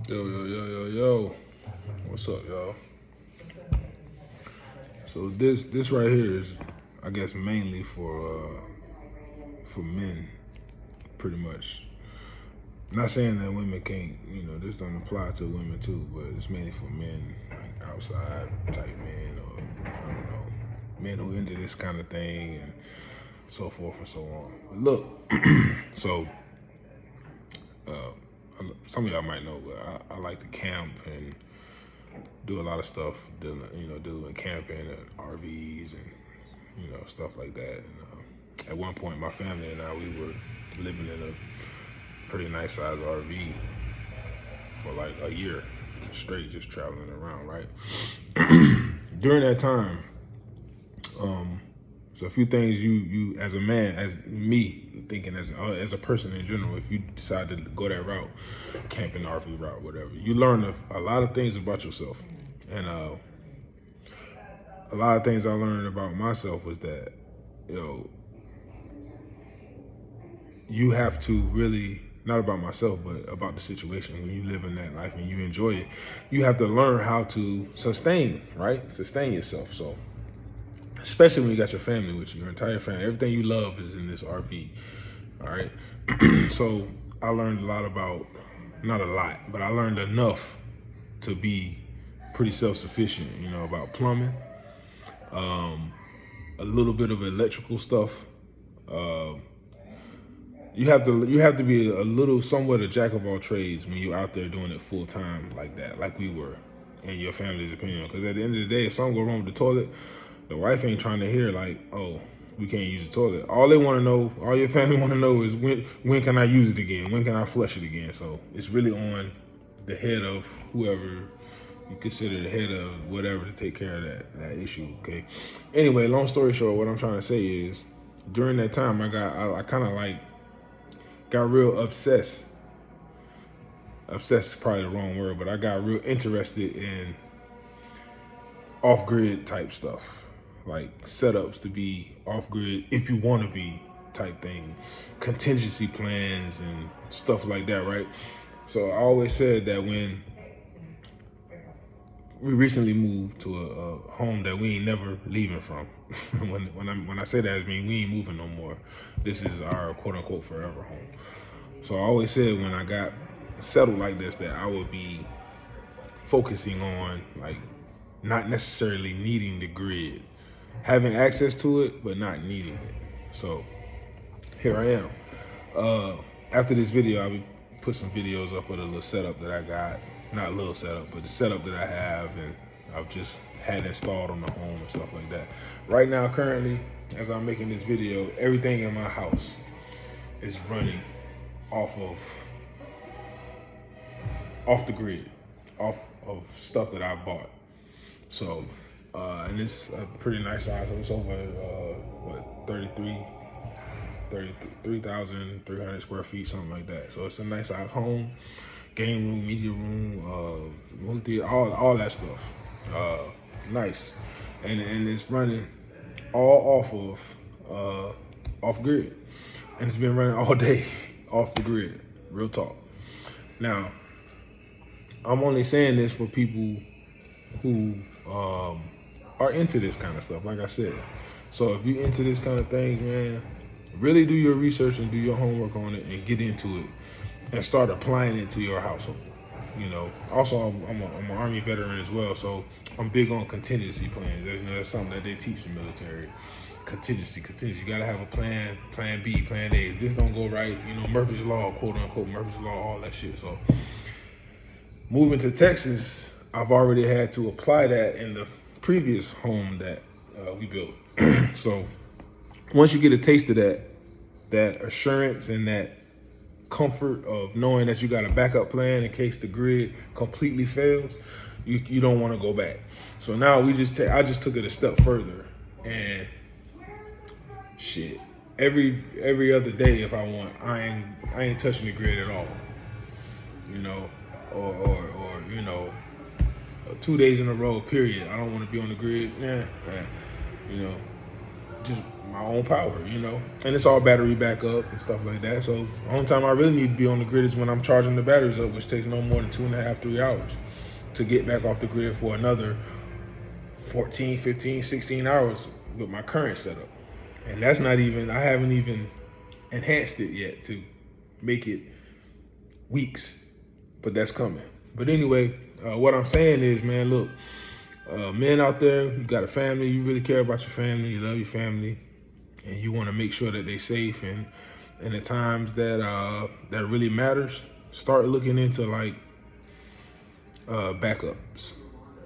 Yo. What's up, y'all? So this right here is, I guess, mainly for men, pretty much. Not saying that women can't, this don't apply to women too, but it's mainly for men, like outside type men, or I don't know, men who into this kind of thing and so forth and so on. But look, so some of y'all might know, but I like to camp and do a lot of stuff dealing with camping and RVs and stuff like that. And at one point, my family and I, we were living in a pretty nice sized RV for like a year straight, just traveling around. Right. During that time, so a few things you as a man, as me thinking as a person in general, if you decide to go that route, camping, RV route, whatever, you learn a lot of things about yourself. And a lot of things I learned about myself was that, you have to really, not about myself, but about the situation. When you live in that life and you enjoy it, you have to learn how to sustain yourself. So, especially when you got your family with you, your entire family, everything you love is in this RV, all right? So I learned a lot about, not a lot, but I learned enough to be pretty self-sufficient, about plumbing, a little bit of electrical stuff. You have to be a little, somewhat a jack of all trades when you're out there doing it full time like that, like we were, in your family's opinion. Because at the end of the day, if something go wrong with the toilet, the wife ain't trying to hear like, oh, we can't use the toilet. All they want to know, all your family want to know is when can I use it again? When can I flush it again? So it's really on the head of whoever you consider the head of whatever to take care of that issue, okay? Anyway, long story short, what I'm trying to say is, during that time, I kind of like got real obsessed. Obsessed is probably the wrong word, but I got real interested in off-grid type stuff, like setups to be off-grid if you want to be type thing, contingency plans and stuff like that, right? So I always said that when we recently moved to a home that we ain't never leaving from. when I say that, I mean we ain't moving no more. This is our quote unquote forever home. So I always said when I got settled like this that I would be focusing on like not necessarily needing the grid, having access to it but not needing it. So here I am. After this video, I would put some videos up with a little setup that I got. Not a little setup, but the setup that I have and I've just had installed on the home and stuff like that. Right now, currently, as I'm making this video, everything in my house is running off the grid, off of stuff that I bought. So, and it's a pretty nice size. It's over, 33,300 square feet, something like that. So it's a nice size home. Game room, media room, movie theater, all that stuff. Nice. And it's running all off grid. And it's been running all day off the grid. Real talk. Now, I'm only saying this for people who are into this kind of stuff, like I said. So if you're into this kind of thing, man, really do your research and do your homework on it and get into it. And start applying it to your household. Also I'm an Army veteran as well, so I'm big on contingency plans. That's something that they teach the military. Contingency. You gotta have a plan B, plan A. If this don't go right, Murphy's Law, quote unquote, Murphy's Law, all that shit. So moving to Texas, I've already had to apply that in the previous home that we built. So once you get a taste of that assurance and that comfort of knowing that you got a backup plan in case the grid completely fails, you don't want to go back. So now I just took it a step further, and shit, every other day if I want, I ain't touching the grid at all. Or 2 days in a row, period. I don't want to be on the grid. Just my own power, you know, and it's all battery backup and stuff like that. So the only time I really need to be on the grid is when I'm charging the batteries up, which takes no more than 2.5, 3 hours to get back off the grid for another 14, 15, 16 hours with my current setup. And that's not even, I haven't even enhanced it yet to make it weeks, but that's coming. But anyway, what I'm saying is, man, look, men out there, you got a family, you really care about your family, you love your family, and you want to make sure that they're safe. And in the times that that really matters, start looking into like backups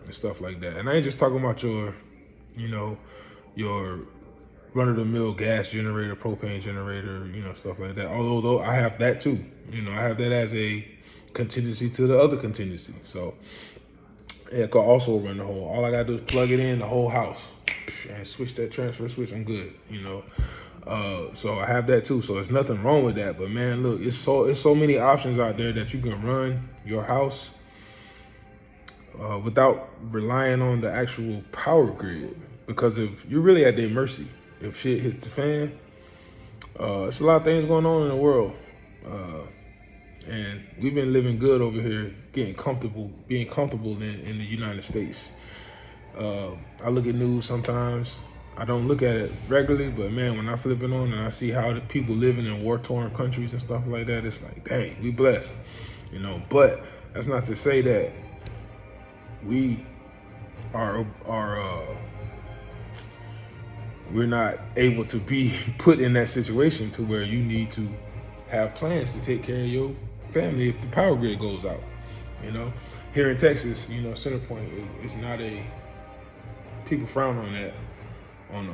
and stuff like that. And I ain't just talking about your, you know, your run-of-the-mill gas generator, propane generator, you know, stuff like that. Although I have that too. You know, I have that as a contingency to the other contingency. So it could also run the whole. All I gotta do is plug it in the whole house and switch that transfer switch. I'm good. You know, so I have that too. So there's nothing wrong with that. But man, look, it's so many options out there that you can run your house without relying on the actual power grid. Because if you're really at their mercy, if shit hits the fan, it's a lot of things going on in the world. And we've been living good over here, being comfortable in the United States. I look at news sometimes. I don't look at it regularly, but man, when I flip it on and I see how the people living in war-torn countries and stuff like that, it's like, dang, we blessed, you know. But that's not to say that we are we're not able to be put in that situation to where you need to have plans to take care of your family if the power grid goes out. You know, here in Texas, you know, CenterPoint is not a, people frown on that. On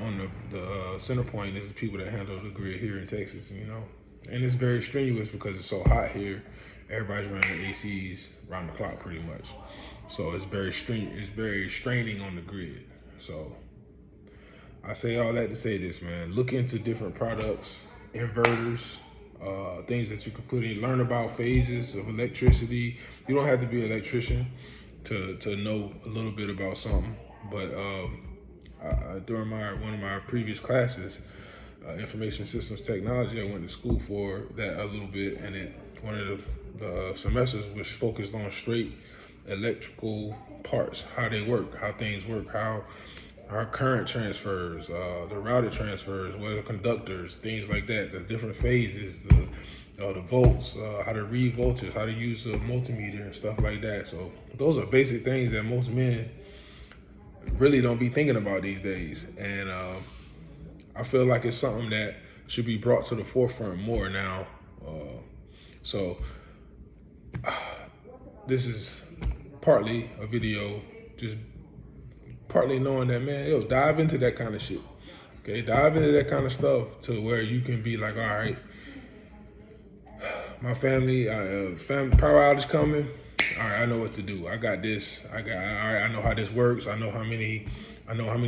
the CenterPoint is the people that handle the grid here in Texas, you know, and it's very strenuous because it's so hot here. Everybody's running ACs around the clock pretty much, so it's very straining on the grid. So I say all that to say this, man. Look into different products, inverters, things that you can put in. Learn about phases of electricity. You don't have to be an electrician to know a little bit about something. But during one of my previous classes, information systems technology, I went to school for that a little bit, and one of the semesters was focused on straight electrical parts, how they work, how things work, how our current transfers, the routed transfers, what are conductors, things like that, the different phases, the volts, how to read voltage, how to use a multimeter and stuff like that. So those are basic things that most men really don't be thinking about these days. And I feel like it's something that should be brought to the forefront more now. So this is partly a video, just partly knowing that, man, yo, dive into that kind of shit. Okay, dive into that kind of stuff to where you can be like, all right, my family, power outage coming. All right, I know what to do. I got this. All right, I know how this works. I know how many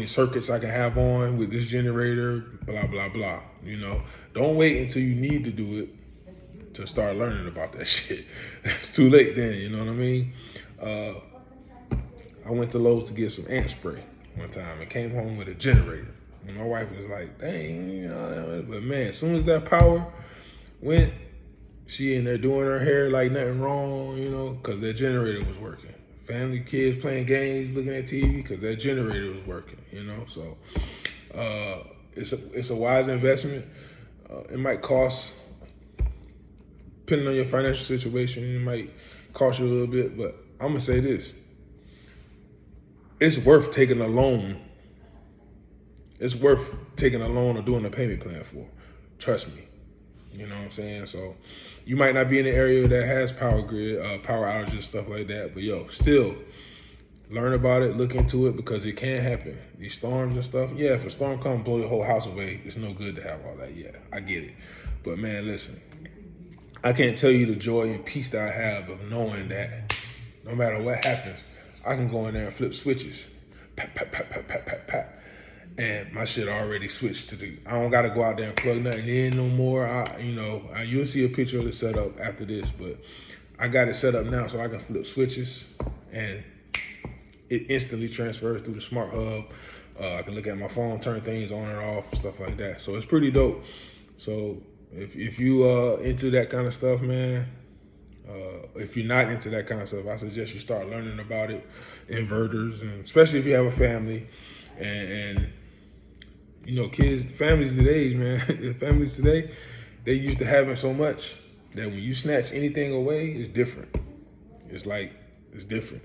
circuits I can have on with this generator, blah, blah, blah. You know, don't wait until you need to do it to start learning about that shit. It's too late then, you know what I mean? I went to Lowe's to get some ant spray one time and came home with a generator. And my wife was like, dang, you know, but man, as soon as that power went, she in there doing her hair like nothing wrong, you know, because that generator was working. Family, kids playing games, looking at TV because that generator was working, you know. So it's a wise investment. It might cost, depending on your financial situation, it might cost you a little bit, but I'm gonna say this. It's worth taking a loan. It's worth taking a loan or doing a payment plan for. Trust me. You know what I'm saying? So you might not be in the area that has power grid, power outages, stuff like that. But yo, still learn about it, look into it, because it can happen. These storms and stuff. Yeah, if a storm comes, blow your whole house away, it's no good to have all that. Yeah, I get it. But man, listen, I can't tell you the joy and peace that I have of knowing that no matter what happens, I can go in there and flip switches. Pat, pat, pat, pat, pat, pat, pat. And my shit already switched to I don't got to go out there and plug nothing in no more. You'll see a picture of the setup after this, but I got it set up now so I can flip switches and it instantly transfers through the smart hub. I can look at my phone, turn things on and off, and stuff like that. So it's pretty dope. So if you into that kind of stuff, man, if you're not into that kind of stuff, I suggest you start learning about it, inverters, and especially if you have a family, and you know, families today, man, families today, they used to having so much that when you snatch anything away, it's different. It's like, it's different.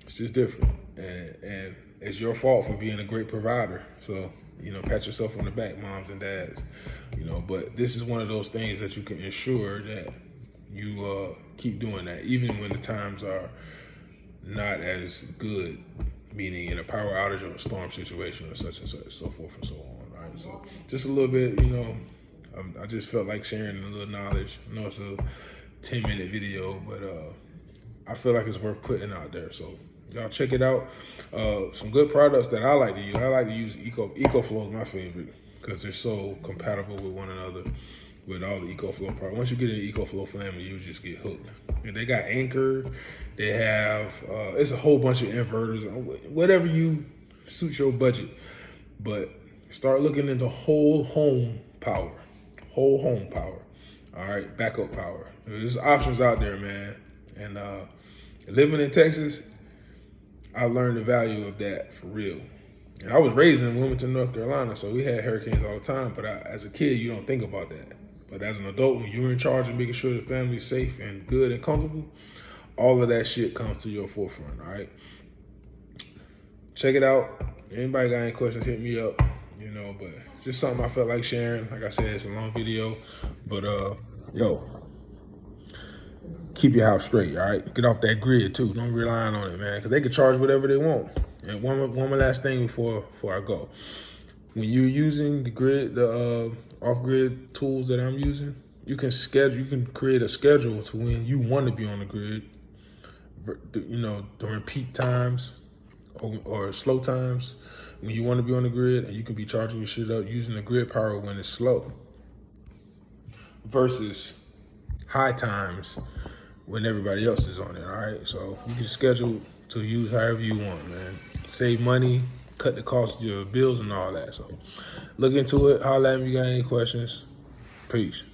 It's just different. And it's your fault for being a great provider. So, you know, pat yourself on the back, moms and dads, you know, but this is one of those things that you can ensure that you keep doing that, even when the times are not as good, meaning in a power outage or a storm situation or such and such, so forth and so on, right? So just a little bit, you know, I just felt like sharing a little knowledge. I know it's a 10-minute video, but I feel like it's worth putting out there. So y'all check it out. Some good products that I like to use. I like to use EcoFlow is my favorite because they're so compatible with one another with all the EcoFlow products. Once you get in the EcoFlow family, you just get hooked. And they got Anchor. They have, it's a whole bunch of inverters, whatever you suit your budget. But start looking into whole home power. Whole home power. All right, backup power. There's options out there, man. And living in Texas, I learned the value of that for real. And I was raised in Wilmington, North Carolina, so we had hurricanes all the time. But as a kid, you don't think about that. But as an adult, when you're in charge of making sure the family's safe and good and comfortable, all of that shit comes to your forefront, all right? Check it out. Anybody got any questions, hit me up, you know, but just something I felt like sharing. Like I said, it's a long video, but yo, keep your house straight, all right? Get off that grid too. Don't rely on it, man, because they can charge whatever they want. And one more last thing before I go. When you're using the grid, the off-grid tools that I'm using, you can create a schedule to when you want to be on the grid, you know, during peak times or slow times when you want to be on the grid, and you can be charging your shit up using the grid power when it's slow versus high times when everybody else is on it, all right? So you can schedule to use however you want, man. Save money, cut the cost of your bills and all that. So look into it. Holla at me if you got any questions. Peace.